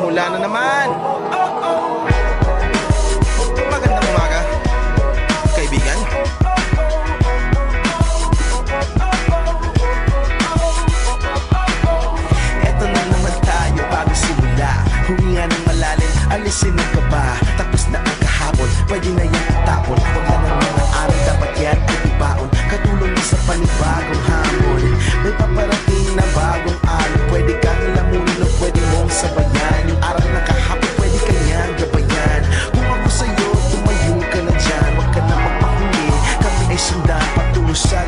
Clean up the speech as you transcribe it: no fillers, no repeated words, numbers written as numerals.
nagsisimula na naman. Magandang umaga, kaibigan. Eto na naman tayo bago simula. Huminga ng malalim, alisin ang kaba. Tapos na ang kahapon, pwede na yan itapon. Huwag lang ang mga araw, dapat yan ibaon. Katulong sa panibagong hamon. May paparating na bagong araw. Pwede kang lamunin o pwede mong sabayan. Yung araw na kahapon, pwede kanyang gabayan. Kung ako sa'yo, tumayo ka na dyan. Huwag ka na magpahuli, kami ay sundan patungo sa